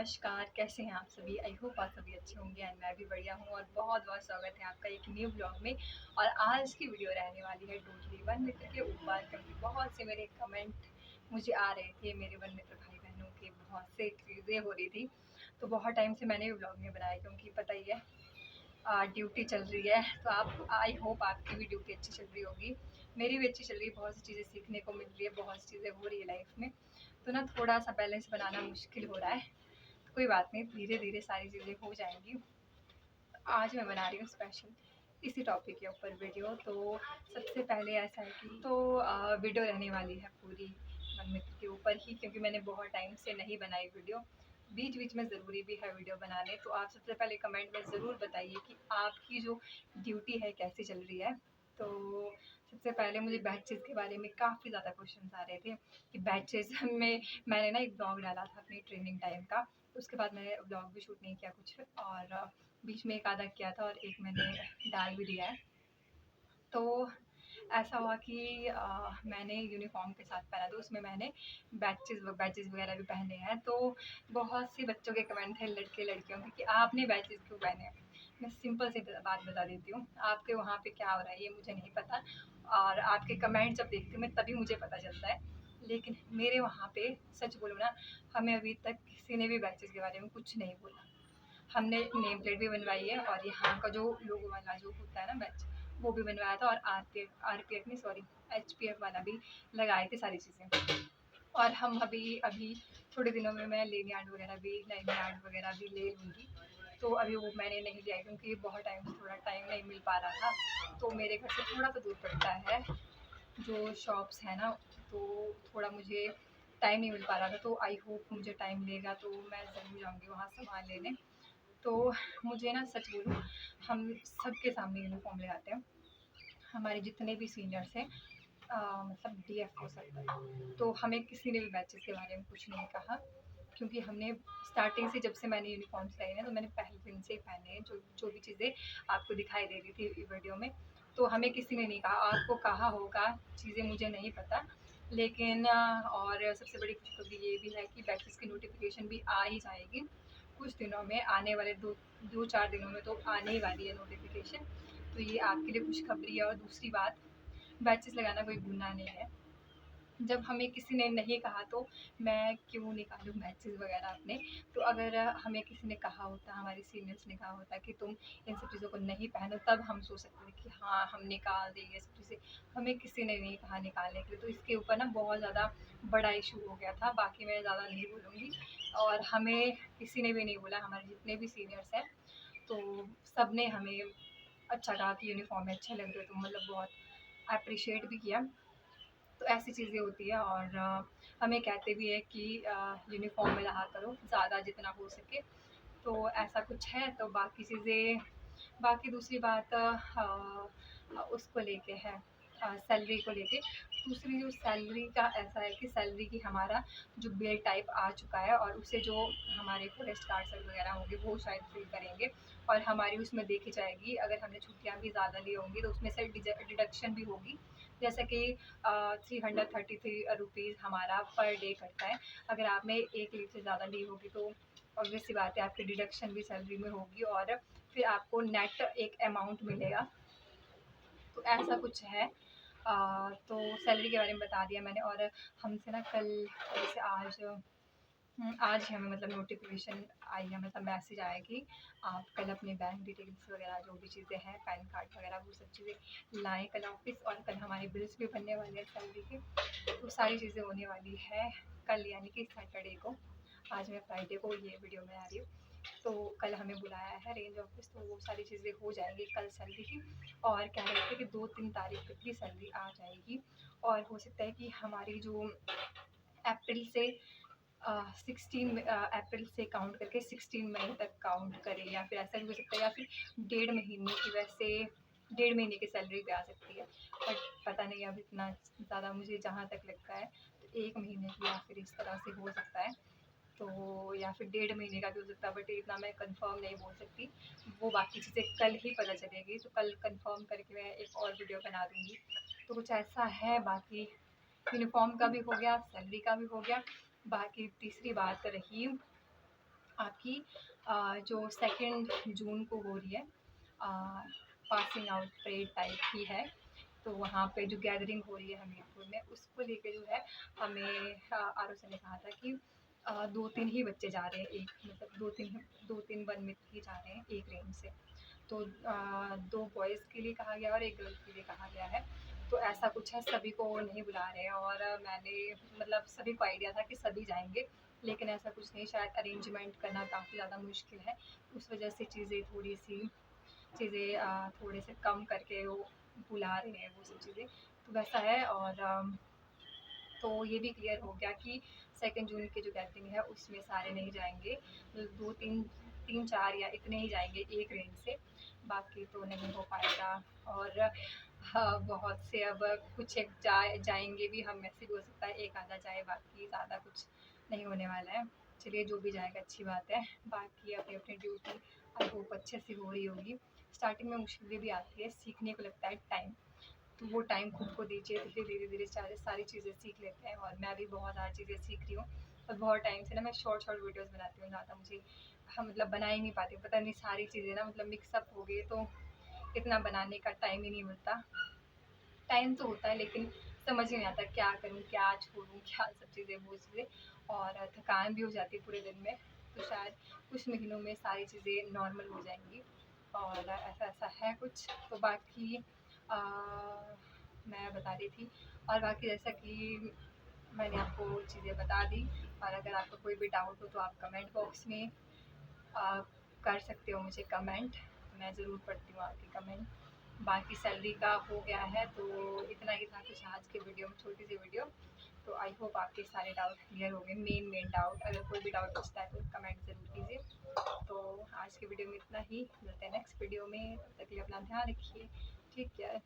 नमस्कार, कैसे हैं आप सभी? आई होप आप सभी अच्छे होंगे एंड मैं भी बढ़िया हूँ और बहुत-बहुत स्वागत है आपका एक न्यू ब्लॉग में। और आज की वीडियो रहने वाली है टोटली वन मित्र के ऊपर, क्योंकि बहुत से मेरे कमेंट मुझे आ रहे थे, मेरे वन मित्र भाई-बहनों के बहुत से चीज़ें हो रही थी। तो बहुत टाइम से मैंने भी ब्लॉग नहीं बनाया, क्योंकि पता ही है ड्यूटी चल रही है। तो आप आई होप आपकी भी ड्यूटी अच्छी चल रही होगी। मेरी भी अच्छी चल रही है, बहुत सी चीज़ें सीखने को मिल रही है, बहुत सी चीज़ें हो रही है लाइफ में। तो ना थोड़ा-सा बैलेंस बनाना मुश्किल हो रहा है। कोई बात नहीं, धीरे-धीरे सारी चीज़ें हो जाएँगी। आज मैं बना रही हूँ स्पेशल इसी टॉपिक के ऊपर वीडियो। तो सबसे पहले ऐसा है कि वीडियो रहने वाली है पूरी वन मित्र के ऊपर ही, क्योंकि मैंने बहुत टाइम से नहीं बनाई वीडियो। बीच-बीच में ज़रूरी भी है वीडियो बनाने। तो आप सबसे पहले कमेंट में ज़रूर बताइए कि आपकी जो ड्यूटी है कैसी चल रही है। तो सबसे पहले मुझे बैचेज़ के बारे में काफ़ी ज़्यादा क्वेश्चन्स आ रहे थे कि बैचेज़ में मैंने ना एक ब्लॉग डाला था अपनी ट्रेनिंग टाइम का। उसके बाद मैंने ब्लॉग भी शूट नहीं किया कुछ, और बीच में एक आधा किया था और एक मैंने डाल भी दिया है। तो ऐसा हुआ कि मैंने यूनिफ़ॉर्म के साथ पहना, तो उसमें मैंने बैचेज़ वग़ैरह भी पहने हैं। तो बहुत से बच्चों के कमेंट थे लड़के-लड़कियों के कि आपने बैचेज़ क्यों पहने हैं? मैं सिंपल सी बात बता देती हूँ, आपके वहाँ पे क्या हो रहा है ये मुझे नहीं पता, और आपके कमेंट जब देखती हूँ मैं तभी मुझे पता चलता है। लेकिन मेरे वहाँ पे सच बोलूँ ना, हमें अभी तक किसी ने भी बैचेज़ के बारे में कुछ नहीं बोला। हमने नेम प्लेट भी बनवाई है और यहाँ का जो लोगो वाला जो होता है ना बैच, वो भी बनवाया था, और आरपीएफ नहीं सॉरी एचपीएफ वाला भी लगाए थे सारी चीज़ें। और हम अभी अभी थोड़े दिनों में मैं लेनियार्ड वगैरह भी लाइनियार्ड वगैरह भी ले लूँगी। तो अभी वो मैंने नहीं लिया, क्योंकि बहुत टाइम से थोड़ा टाइम नहीं मिल पा रहा था। तो मेरे घर से थोड़ा सा दूर पड़ता है जो शॉप्स है ना, तो थोड़ा मुझे टाइम नहीं मिल पा रहा था। तो आई होप मुझे टाइम लेगा तो मैं ज़रूर जाऊँगी वहाँ सामान लेने। तो मुझे ना सच बोलूँ, हम सबके सामने यूनिफ़ॉर्म लगाते हैं, हमारे जितने भी सीनियर्स हैं, मतलब डीएफ हो सकता है। तो हमें किसी ने भी बैचेज़ के बारे में कुछ नहीं कहा, क्योंकि हमने स्टार्टिंग से जब से मैंने यूनिफ़ॉर्म्स लगाई हैं, तो मैंने पहले दिन से ही पहने हैं जो जो भी चीज़ें आपको दिखाई दे रही थी वीडियो में। तो हमें किसी ने नहीं कहा, आपको कहा होगा, चीज़ें मुझे नहीं पता। लेकिन और सबसे बड़ी खुशखबरी ये भी है कि बैचेज़ की नोटिफ़िकेशन भी आ ही जाएगी कुछ दिनों में, आने वाले 2-4 दिनों में तो आने ही वाली है नोटिफ़िकेशन। तो ये आपके लिए खुशखबरी है। और दूसरी बात, बैचेज़ लगाना कोई गुनाह नहीं है। जब हमें किसी ने नहीं कहा तो मैं क्यों निकालूँ बैचेज़ वगैरह अपने। तो अगर हमें किसी ने कहा होता, हमारे सीनियर्स ने कहा होता कि तुम इन सब चीज़ों को नहीं पहनो, तब हम सोच सकते थे कि हाँ, हम निकाल देंगे सब चीज़ें। हमें किसी ने नहीं कहा निकालने के लिए, तो इसके ऊपर ना बहुत ज़्यादा बड़ा इश्यू हो गया था। बाकी मैं ज़्यादा नहीं बोलूँगी। और हमें किसी ने भी नहीं बोला, हमारे जितने भी सीनियर्स हैं, तो सबने हमें अच्छा कहा कि यूनिफ़ॉर्म में अच्छे लग रहे हो तुम, मतलब बहुत एप्रिशिएट भी किया। तो ऐसी चीज़ें होती है। और हमें कहते भी हैं कि यूनिफ़ॉर्म में रहा करो ज़्यादा जितना हो सके। तो ऐसा कुछ है। तो बाकी चीज़ें, बाकी दूसरी बात उसको लेके है, सैलरी को लेके। दूसरी जो सैलरी का ऐसा है कि सैलरी की हमारा जो बिल टाइप आ चुका है, और उसे जो हमारे फॉरेस्ट कार्ड्स वगैरह होंगे वो शायद फिल करेंगे, और हमारी उसमें देखी जाएगी। अगर हमने छुट्टियाँ भी ज़्यादा ली होंगी तो उसमें से डिडक्शन भी होगी। जैसे कि 333 रुपीज़ हमारा पर डे कटता है। अगर आपने एक लीव से ज़्यादा ली होगी तो ऑब्वियस सी बात है आपकी डिडक्शन भी सैलरी में होगी, और फिर आपको नेट एक अमाउंट मिलेगा। तो ऐसा कुछ है। तो सैलरी के बारे में बता दिया मैंने। और हमसे ना कल, जैसे आज ही हमें मतलब नोटिफिकेशन आई है, मतलब मैसेज आया कि आप कल अपने बैंक डिटेल्स वगैरह जो भी चीज़ें हैं, पैन कार्ड वगैरह वो सब चीज़ें लाएँ कल ऑफिस। और कल हमारे बिल्स भी बनने वाले हैं सैलरी के। तो सारी चीज़ें होने वाली है कल, यानी कि सैटरडे को। आज मैं फ्राइडे को ये वीडियो बना रही हूँ। तो कल हमें बुलाया है रेंज ऑफिस, तो वो सारी चीज़ें हो जाएंगी कल सैलरी की। और कह रहे थे कि 2-3 तारीख तक की सैलरी आ जाएगी। और हो सकता है कि हमारी जो अप्रैल से 16 अप्रैल से काउंट करके 16 मई तक काउंट करें, या फिर ऐसा भी हो सकता है, या फिर 1.5 महीने की, वैसे 1.5 महीने की सैलरी पे आ सकती है। बट पता नहीं, अब इतना ज़्यादा मुझे जहाँ तक लगता है तो 1 महीने की या फिर इस तरह से हो सकता है। तो या फिर 1.5 महीने का भी हो सकता है, बट इतना मैं कंफर्म नहीं बोल सकती। वो बाकी चीज़ें कल ही पता चलेगी। तो कल कंफर्म करके मैं एक और वीडियो बना दूँगी। तो कुछ ऐसा है। बाकी यूनिफ़ॉर्म का भी हो गया, सैलरी का भी हो गया। बाकी तीसरी बात रही आपकी जो 2 जून को हो रही है, पासिंग आउट परेड टाइप की है। तो वहाँ पे जो गैदरिंग हो रही है हमीरपुर में, उसको लेके जो है हमें आरओ सर ने कहा था कि 2-3 ही बच्चे जा रहे हैं, एक मतलब 2-3 वन मित्र ही जा रहे हैं एक रेंज से। तो 2 बॉयज़ के लिए कहा गया और 1 गर्ल के लिए कहा गया है। तो ऐसा कुछ है, सभी को नहीं बुला रहे हैं। और मैंने मतलब सभी को आइडिया था कि सभी जाएँगे, लेकिन ऐसा कुछ नहीं, शायद अरेंजमेंट करना काफ़ी ज़्यादा मुश्किल है। उस वजह से चीज़ें थोड़े से कम करके वो बुला रहे हैं वो सब चीज़ें, तो वैसा है। और तो ये भी क्लियर हो गया कि 2 जून की जो गैदरिंग है उसमें सारे नहीं जाएंगे, 2-3-4 या इतने ही जाएंगे एक रेंज से, बाकी तो नहीं हो पाएगा। और हाँ, बहुत से अब कुछ एक जाएंगे भी, हम में से भी हो सकता है एक आधा जाए, बाकी ज़्यादा कुछ नहीं होने वाला है। चलिए, जो भी जाएगा अच्छी बात है। बाकी अपनी अपनी ड्यूटी आई होप अच्छे से हो रही होगी। स्टार्टिंग में मुश्किलें भी आती है, सीखने को लगता है टाइम, तो वो टाइम खुद को दीजिए, धीरे-धीरे सारी चीज़ें सीख लेते हैं। और मैं भी बहुत ज़्यादा चीज़ें सीख रही हूँ। और बहुत टाइम से ना मैं शॉर्ट वीडियोज़ बनाती हूँ, ज़्यादा मुझे हाँ, मतलब बना ही नहीं पाती हूँ। पता नहीं, सारी चीज़ें ना मतलब मिक्स अप हो गई, तो इतना बनाने का टाइम ही नहीं मिलता। टाइम तो होता है, लेकिन समझ ही नहीं आता क्या करूँ, क्या छोड़ूँ, क्या सब चीज़ें वो चीज़ें। और थकान भी हो जाती है पूरे दिन में। तो शायद कुछ महीनों में सारी चीज़ें नॉर्मल हो जाएँगी, और ऐसा है कुछ। तो बाकी अ, मैं बता रही थी, और बाकी जैसा कि मैंने आपको चीज़ें बता दी। और अगर आपको कोई भी डाउट हो तो आप कमेंट बॉक्स में अ, कर सकते हो मुझे कमेंट, मैं ज़रूर पढ़ती हूँ आपकी कमेंट। बाकी सैलरी का हो गया है, तो इतना ही था कुछ आज के वीडियो में, छोटी सी वीडियो। तो आई होप आपके सारे डाउट क्लियर हो गए, मेन डाउट। अगर कोई भी डाउट बचता है तो कमेंट ज़रूर कीजिए। तो आज की वीडियो में इतना ही, मिलते हैं नेक्स्ट वीडियो में, तब तक के लिए अपना ध्यान रखिए। ठीक है।